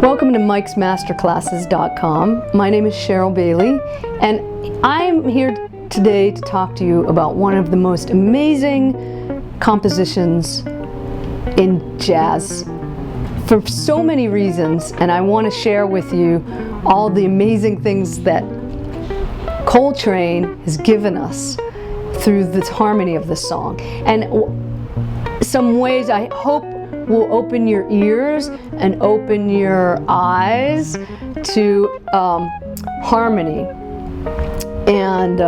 Welcome to Mike'sMasterclasses.com. My name is Sheryl Bailey, and I'm here today to talk to you about one of the most amazing compositions in jazz for so many reasons, and I want to share with you all the amazing things that Coltrane has given us through the harmony of this song. And some ways I hope will open your ears and open your eyes to harmony and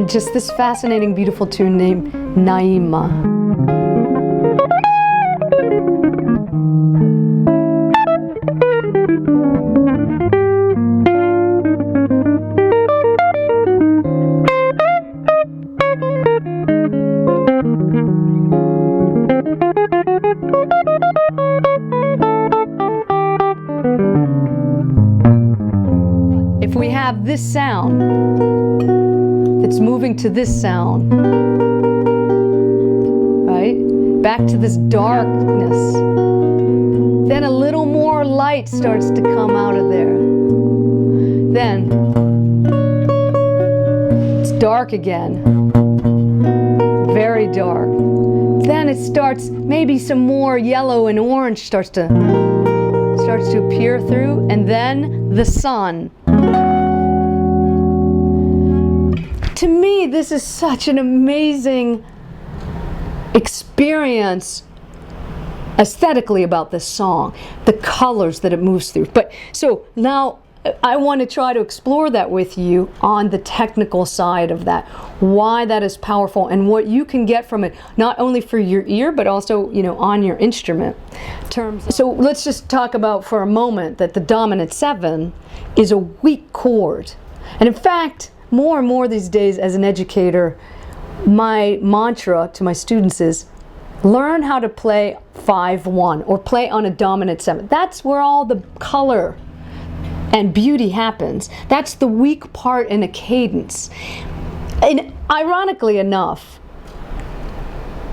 just this fascinating, beautiful tune named Naima. If we have this sound that's moving to this sound, right, back to this darkness, then a little more light starts to come out of there. Then it's dark again, very dark. Then it starts, maybe some more yellow and orange starts to appear through, and then the sun. To me, this is such an amazing experience aesthetically about this song, the colors that it moves through. But so now I want to try to explore that with you on the technical side of that, why that is powerful and what you can get from it, not only for your ear but also, you know, on your instrument. So let's just talk about for a moment that the dominant 7 is a weak chord. And in fact, more and more these days as an educator, my mantra to my students is learn how to play 5-1 or play on a dominant 7. That's where all the color and beauty happens. That's the weak part in a cadence. And ironically enough,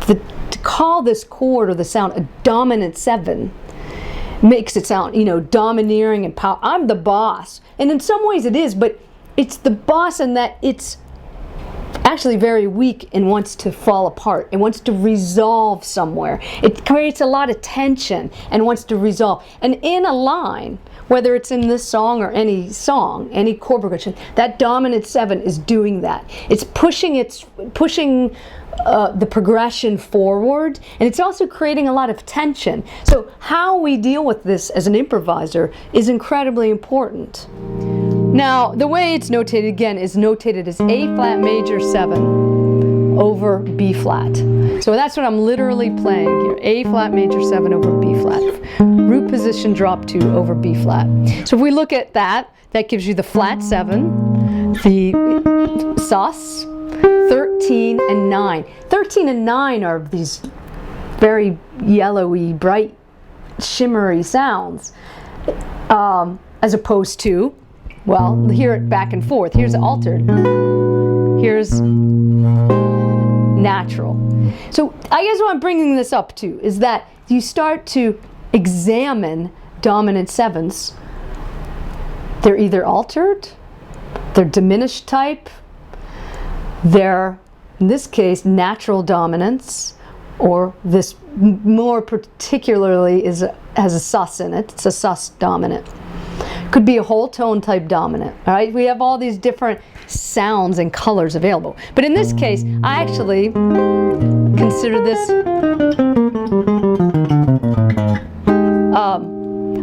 to call this chord or the sound a dominant 7 makes it sound, you know, domineering and power. I'm the boss. And in some ways it is, but it's the boss in that it's actually very weak and wants to fall apart. It wants to resolve somewhere. It creates a lot of tension and wants to resolve. And in a line, whether it's in this song or any song, any chord progression, that dominant 7 is doing that. It's pushing the progression forward, and it's also creating a lot of tension. So how we deal with this as an improviser is incredibly important. Now, the way it's notated, again, is notated as A flat major 7 over B flat. So that's what I'm literally playing here. A flat major 7 over B flat. Root position drop 2 over B flat. So if we look at that, that gives you the flat 7, the sus, 13 and 9. 13 and 9 are these very yellowy, bright, shimmery sounds, as opposed to, well, hear it back and forth. Here's altered. Here's natural. So I guess what I'm bringing this up to is that you start to examine dominant 7s. They're either altered, they're diminished type, they're, in this case, natural dominance, or this more particularly has a sus in it. It's a sus dominant. Could be a whole tone type dominant. All right, we have all these different sounds and colors available. But in this case, I actually consider this.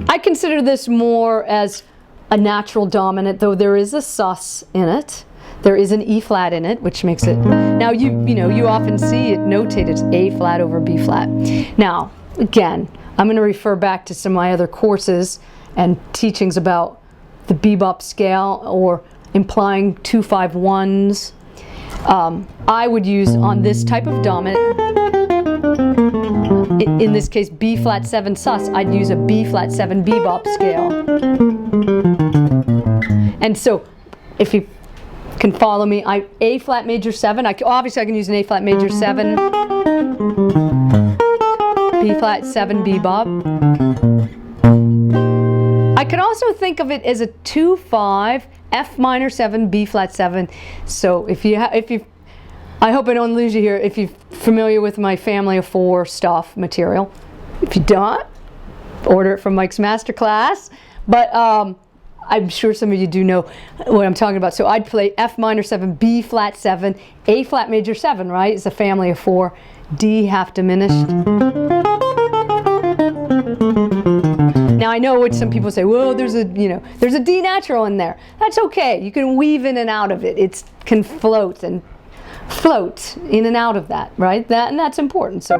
I consider this more as a natural dominant, though there is a sus in it. There is an E flat in it, which makes it. Now you often see it notated as A flat over B flat. Now, again, I'm going to refer back to some of my other courses and teachings about the Bebop scale or implying 2-5-1s. I would use on this type of dominant, in this case B flat 7 sus, I'd use a B flat 7 bebop scale. And so if you can follow me, A flat major 7, obviously I can use an A flat major 7, B flat 7 bebop. I could also think of it as a 2-5 F minor 7 B flat 7. So if you I hope I don't lose you here if you're familiar with my family of 4 stuff material. If you don't, order it from Mike's Masterclass. But I'm sure some of you do know what I'm talking about. So I'd play F minor 7, B flat 7, A flat major 7, right? It's a family of 4. D half diminished. Now I know what some people say, well, there's a D natural in there. That's okay. You can weave in and out of it. It can float in and out of that, right? And that's important. So